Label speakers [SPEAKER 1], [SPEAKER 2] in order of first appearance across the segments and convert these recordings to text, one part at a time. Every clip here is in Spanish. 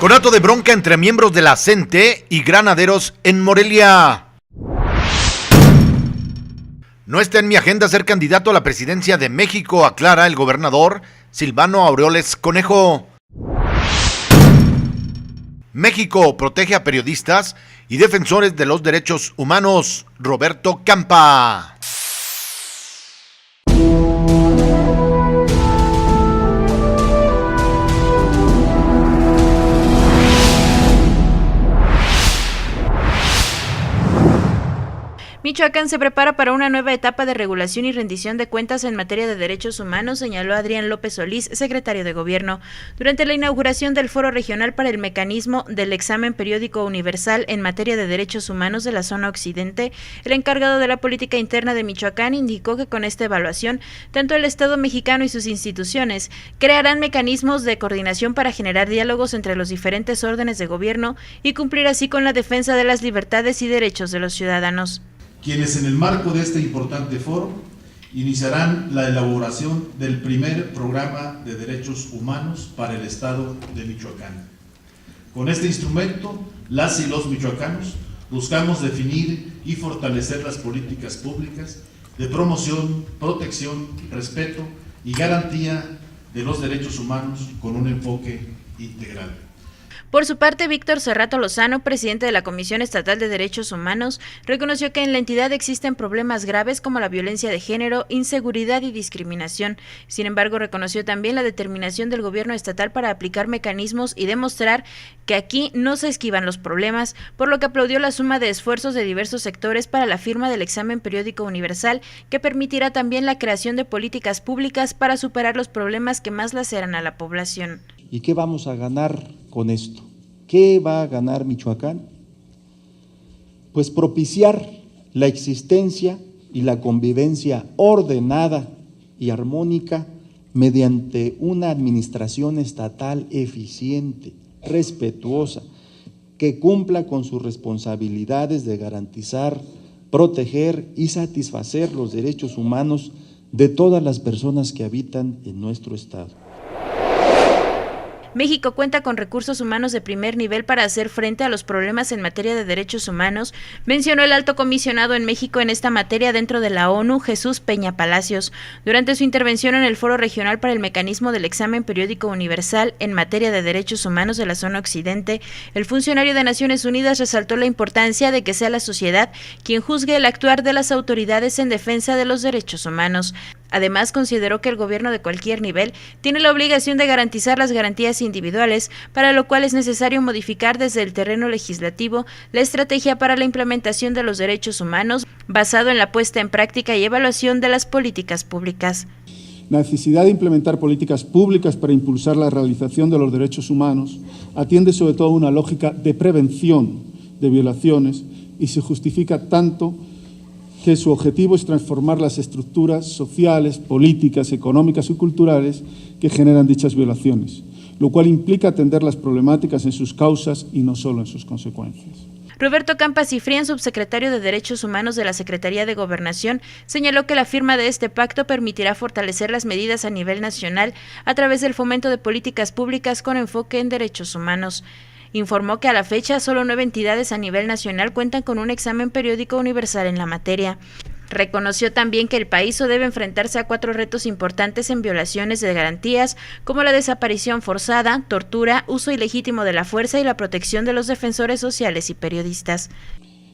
[SPEAKER 1] Conato de bronca entre miembros de la CENTE y granaderos en Morelia. No está en mi agenda ser candidato a la presidencia de México, aclara el gobernador Silvano Aureoles Conejo. México protege a periodistas y defensores de los derechos humanos. Roberto Campa.
[SPEAKER 2] Michoacán se prepara para una nueva etapa de regulación y rendición de cuentas en materia de derechos humanos, señaló Adrián López Solís, secretario de Gobierno. Durante la inauguración del Foro Regional para el Mecanismo del Examen Periódico Universal en materia de derechos humanos de la zona occidente, el encargado de la política interna de Michoacán indicó que con esta evaluación, tanto el Estado mexicano y sus instituciones crearán mecanismos de coordinación para generar diálogos entre los diferentes órdenes de gobierno y cumplir así con la defensa de las libertades y derechos de los ciudadanos.
[SPEAKER 3] Quienes en el marco de este importante foro iniciarán la elaboración del primer programa de derechos humanos para el Estado de Michoacán. Con este instrumento, las y los michoacanos buscamos definir y fortalecer las políticas públicas de promoción, protección, respeto y garantía de los derechos humanos con un enfoque integral.
[SPEAKER 2] Por su parte, Víctor Serrato Lozano, presidente de la Comisión Estatal de Derechos Humanos, reconoció que en la entidad existen problemas graves como la violencia de género, inseguridad y discriminación. Sin embargo, reconoció también la determinación del gobierno estatal para aplicar mecanismos y demostrar que aquí no se esquivan los problemas, por lo que aplaudió la suma de esfuerzos de diversos sectores para la firma del examen periódico universal, que permitirá también la creación de políticas públicas para superar los problemas que más laceran a la población.
[SPEAKER 4] ¿Y qué vamos a ganar con esto? ¿Qué va a ganar Michoacán? Pues propiciar la existencia y la convivencia ordenada y armónica mediante una administración estatal eficiente, respetuosa, que cumpla con sus responsabilidades de garantizar, proteger y satisfacer los derechos humanos de todas las personas que habitan en nuestro estado.
[SPEAKER 2] México cuenta con recursos humanos de primer nivel para hacer frente a los problemas en materia de derechos humanos, mencionó el alto comisionado en México en esta materia dentro de la ONU, Jesús Peña Palacios. Durante su intervención en el Foro Regional para el Mecanismo del Examen Periódico Universal en materia de derechos humanos de la zona occidente, el funcionario de Naciones Unidas resaltó la importancia de que sea la sociedad quien juzgue el actuar de las autoridades en defensa de los derechos humanos. Además, consideró que el gobierno de cualquier nivel tiene la obligación de garantizar las garantías individuales, para lo cual es necesario modificar desde el terreno legislativo la estrategia para la implementación de los derechos humanos, basado en la puesta en práctica y evaluación de las políticas públicas.
[SPEAKER 5] La necesidad de implementar políticas públicas para impulsar la realización de los derechos humanos atiende sobre todo a una lógica de prevención de violaciones y se justifica tanto que su objetivo es transformar las estructuras sociales, políticas, económicas y culturales que generan dichas violaciones, lo cual implica atender las problemáticas en sus causas y no solo en sus consecuencias.
[SPEAKER 2] Roberto Campa Cifrián, subsecretario de Derechos Humanos de la Secretaría de Gobernación, señaló que la firma de este pacto permitirá fortalecer las medidas a nivel nacional a través del fomento de políticas públicas con enfoque en derechos humanos. Informó que a la fecha solo 9 entidades a nivel nacional cuentan con un examen periódico universal en la materia. Reconoció también que el país debe enfrentarse a 4 retos importantes en violaciones de garantías, como la desaparición forzada, tortura, uso ilegítimo de la fuerza y la protección de los defensores sociales y periodistas.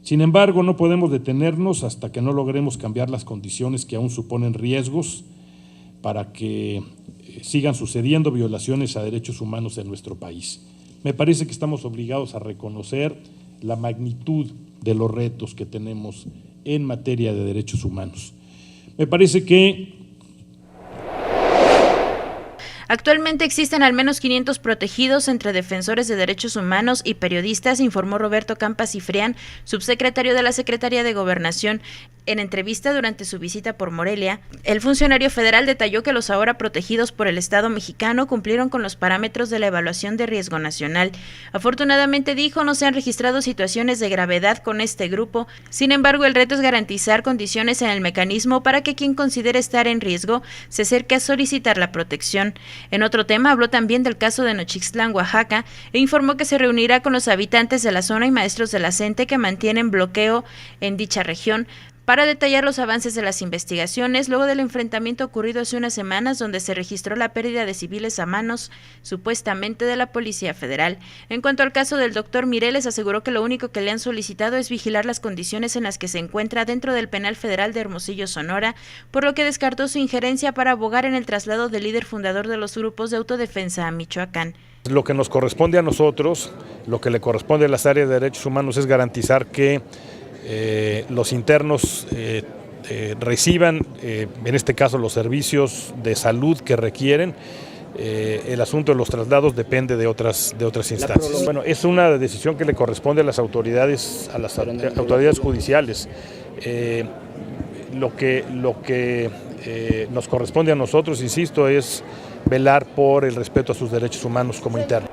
[SPEAKER 6] Sin embargo, no podemos detenernos hasta que no logremos cambiar las condiciones que aún suponen riesgos para que sigan sucediendo violaciones a derechos humanos en nuestro país. Me parece que estamos obligados a reconocer la magnitud de los retos que tenemos en materia de derechos humanos. Me parece que
[SPEAKER 2] actualmente existen al menos 500 protegidos entre defensores de derechos humanos y periodistas, informó Roberto Campa Cifrián, subsecretario de la Secretaría de Gobernación. En entrevista durante su visita por Morelia, el funcionario federal detalló que los ahora protegidos por el Estado mexicano cumplieron con los parámetros de la evaluación de riesgo nacional. Afortunadamente, dijo, no se han registrado situaciones de gravedad con este grupo. Sin embargo, el reto es garantizar condiciones en el mecanismo para que quien considere estar en riesgo se acerque a solicitar la protección. En otro tema, habló también del caso de Nochixtlán, Oaxaca, e informó que se reunirá con los habitantes de la zona y maestros de la CENTE que mantienen bloqueo en dicha región para detallar los avances de las investigaciones luego del enfrentamiento ocurrido hace unas semanas donde se registró la pérdida de civiles a manos, supuestamente, de la Policía Federal. En cuanto al caso del doctor Mireles, aseguró que lo único que le han solicitado es vigilar las condiciones en las que se encuentra dentro del Penal Federal de Hermosillo, Sonora, por lo que descartó su injerencia para abogar en el traslado del líder fundador de los grupos de autodefensa a Michoacán.
[SPEAKER 6] Lo que nos corresponde a nosotros, lo que le corresponde a las áreas de derechos humanos es garantizar que los internos reciban, en este caso, los servicios de salud que requieren. El asunto de los traslados depende de otras instancias. Bueno, es una decisión que le corresponde a las autoridades judiciales. Lo que nos corresponde a nosotros, insisto, es velar por el respeto a sus derechos humanos como internos.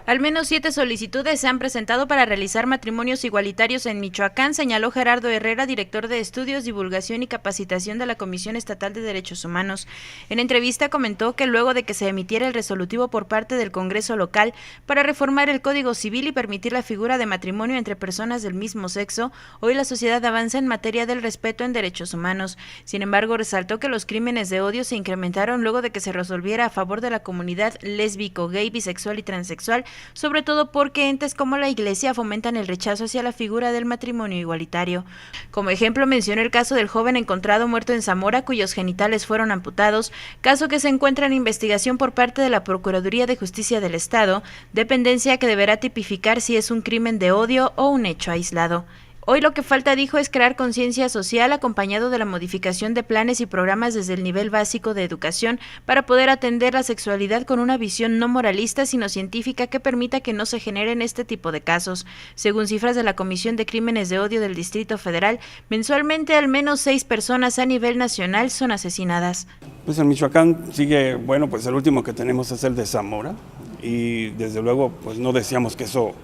[SPEAKER 2] Al menos 7 solicitudes se han presentado para realizar matrimonios igualitarios en Michoacán, señaló Gerardo Herrera, director de Estudios, Divulgación y Capacitación de la Comisión Estatal de Derechos Humanos. En entrevista comentó que luego de que se emitiera el resolutivo por parte del Congreso local para reformar el Código Civil y permitir la figura de matrimonio entre personas del mismo sexo, hoy la sociedad avanza en materia del respeto en derechos humanos. Sin embargo, resaltó que los crímenes de odio se incrementaron luego de que se resolviera a favor de la comunidad lésbico, gay, bisexual y transexual, sobre todo porque entes como la Iglesia fomentan el rechazo hacia la figura del matrimonio igualitario. Como ejemplo, mencionó el caso del joven encontrado muerto en Zamora, cuyos genitales fueron amputados, caso que se encuentra en investigación por parte de la Procuraduría de Justicia del Estado, dependencia que deberá tipificar si es un crimen de odio o un hecho aislado. Hoy lo que falta, dijo, es crear conciencia social acompañado de la modificación de planes y programas desde el nivel básico de educación para poder atender la sexualidad con una visión no moralista sino científica que permita que no se generen este tipo de casos. Según cifras de la Comisión de Crímenes de Odio del Distrito Federal, mensualmente al menos 6 personas a nivel nacional son asesinadas.
[SPEAKER 7] Pues en Michoacán sigue, bueno, pues el último que tenemos es el de Zamora y desde luego pues no deseamos que eso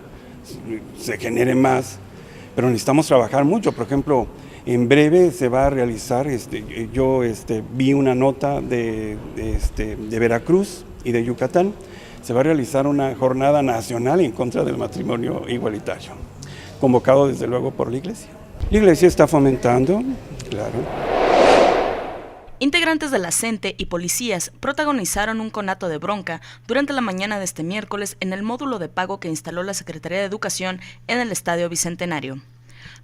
[SPEAKER 7] se genere más. Pero necesitamos trabajar mucho. Por ejemplo, en breve se va a realizar, yo vi una nota de Veracruz y de Yucatán, se va a realizar una jornada nacional en contra del matrimonio igualitario, convocado desde luego por la Iglesia. La Iglesia está fomentando, claro.
[SPEAKER 8] Integrantes de la CENTE y policías protagonizaron un conato de bronca durante la mañana de este miércoles en el módulo de pago que instaló la Secretaría de Educación en el Estadio Bicentenario.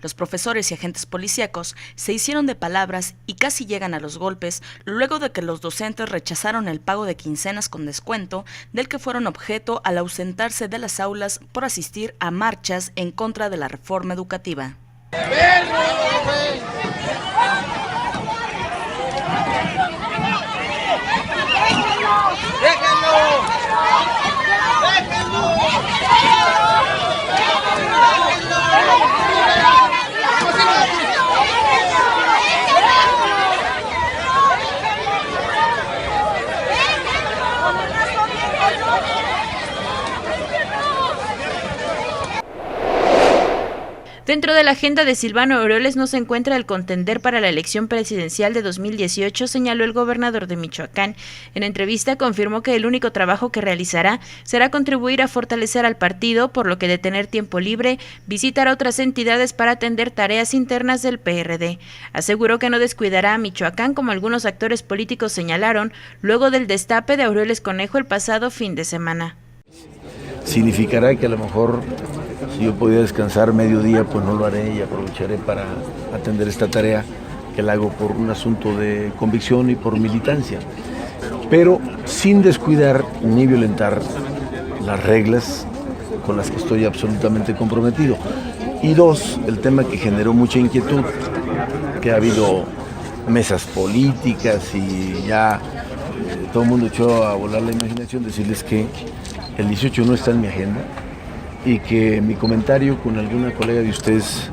[SPEAKER 8] Los profesores y agentes policíacos se hicieron de palabras y casi llegan a los golpes luego de que los docentes rechazaron el pago de quincenas con descuento del que fueron objeto al ausentarse de las aulas por asistir a marchas en contra de la reforma educativa.
[SPEAKER 2] Dentro de la agenda de Silvano Aureoles no se encuentra el contender para la elección presidencial de 2018, señaló el gobernador de Michoacán. En entrevista confirmó que el único trabajo que realizará será contribuir a fortalecer al partido, por lo que de tener tiempo libre, visitará otras entidades para atender tareas internas del PRD. Aseguró que no descuidará a Michoacán como algunos actores políticos señalaron, luego del destape de Aureoles Conejo el pasado fin de semana.
[SPEAKER 9] Significará que a lo mejor si yo podía descansar mediodía, pues no lo haré y aprovecharé para atender esta tarea que la hago por un asunto de convicción y por militancia, pero sin descuidar ni violentar las reglas con las que estoy absolutamente comprometido. Y dos, el tema que generó mucha inquietud, que ha habido mesas políticas y ya todo el mundo echó a volar la imaginación, decirles que el 18 no está en mi agenda y que mi comentario con alguna colega de ustedes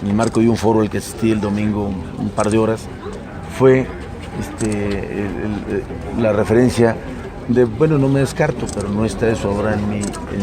[SPEAKER 9] en el marco de un foro al que asistí el domingo un par de horas, fue la referencia de, bueno, no me descarto, pero no está eso ahora en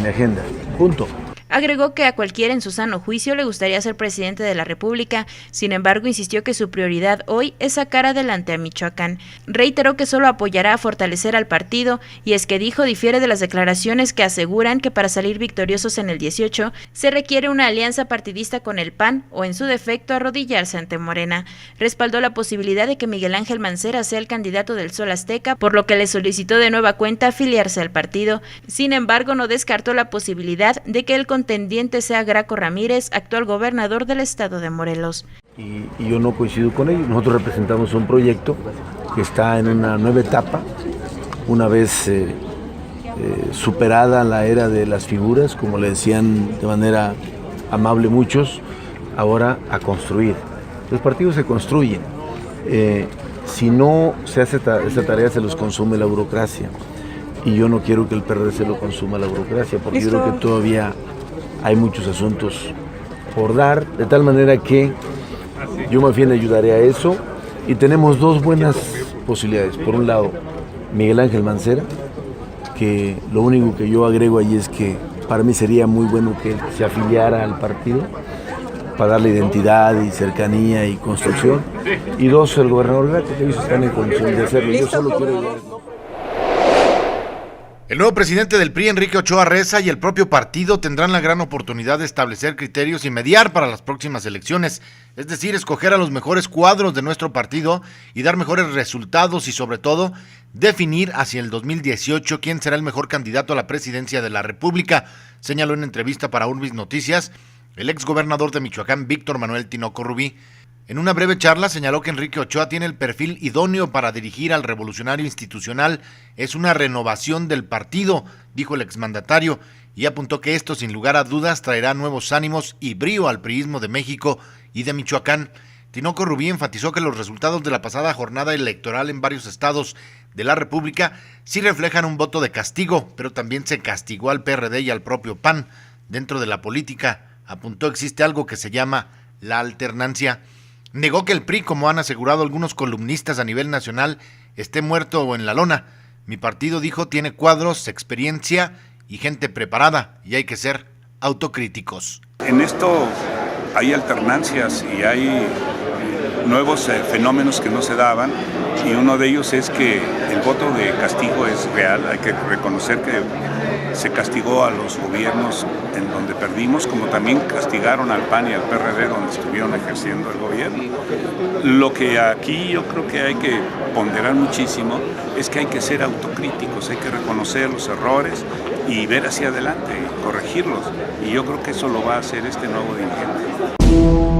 [SPEAKER 9] mi agenda, punto.
[SPEAKER 2] Agregó que a cualquiera en su sano juicio le gustaría ser presidente de la República, sin embargo insistió que su prioridad hoy es sacar adelante a Michoacán. Reiteró que solo apoyará a fortalecer al partido y es que dijo difiere de las declaraciones que aseguran que para salir victoriosos en el 18 se requiere una alianza partidista con el PAN o en su defecto arrodillarse ante Morena. Respaldó la posibilidad de que Miguel Ángel Mancera sea el candidato del Sol Azteca, por lo que le solicitó de nueva cuenta afiliarse al partido. Sin embargo, no descartó la posibilidad de que el contendiente sea Graco Ramírez, actual gobernador del estado de Morelos.
[SPEAKER 9] Y yo no coincido con ellos. Nosotros representamos un proyecto que está en una nueva etapa, una vez superada la era de las figuras, como le decían de manera amable muchos, ahora a construir. Los partidos se construyen. Si no se hace esta tarea, se los consume la burocracia. Y yo no quiero que el PRD se lo consuma la burocracia, porque yo creo que todavía hay muchos asuntos por dar, de tal manera que yo más bien ayudaré a eso. Y tenemos dos buenas posibilidades. Por un lado, Miguel Ángel Mancera, que lo único que yo agrego allí es que para mí sería muy bueno que se afiliara al partido para darle identidad y cercanía y construcción. Y dos, el gobernador Graco, que ellos están en condición de hacerlo. Yo solo quiero ayudar.
[SPEAKER 1] El nuevo presidente del PRI, Enrique Ochoa Reza, y el propio partido tendrán la gran oportunidad de establecer criterios y mediar para las próximas elecciones, es decir, escoger a los mejores cuadros de nuestro partido y dar mejores resultados y, sobre todo, definir hacia el 2018 quién será el mejor candidato a la presidencia de la República, señaló en entrevista para Urbis Noticias el exgobernador de Michoacán, Víctor Manuel Tinoco Rubí. En una breve charla señaló que Enrique Ochoa tiene el perfil idóneo para dirigir al revolucionario institucional. Es una renovación del partido, dijo el exmandatario, y apuntó que esto sin lugar a dudas traerá nuevos ánimos y brío al priismo de México y de Michoacán. Tinoco Rubí enfatizó que los resultados de la pasada jornada electoral en varios estados de la República sí reflejan un voto de castigo, pero también se castigó al PRD y al propio PAN. Dentro de la política, apuntó, existe algo que se llama la alternancia. Negó que el PRI, como han asegurado algunos columnistas a nivel nacional, esté muerto o en la lona. Mi partido, dijo, tiene cuadros, experiencia y gente preparada, y hay que ser autocríticos.
[SPEAKER 10] En esto hay alternancias y hay nuevos fenómenos que no se daban, y uno de ellos es que el voto de castigo es real. Hay que reconocer que se castigó a los gobiernos en donde perdimos, como también castigaron al PAN y al PRD donde estuvieron ejerciendo el gobierno. Lo que aquí yo creo que hay que ponderar muchísimo es que hay que ser autocríticos, hay que reconocer los errores y ver hacia adelante y corregirlos. Y yo creo que eso lo va a hacer este nuevo dirigente.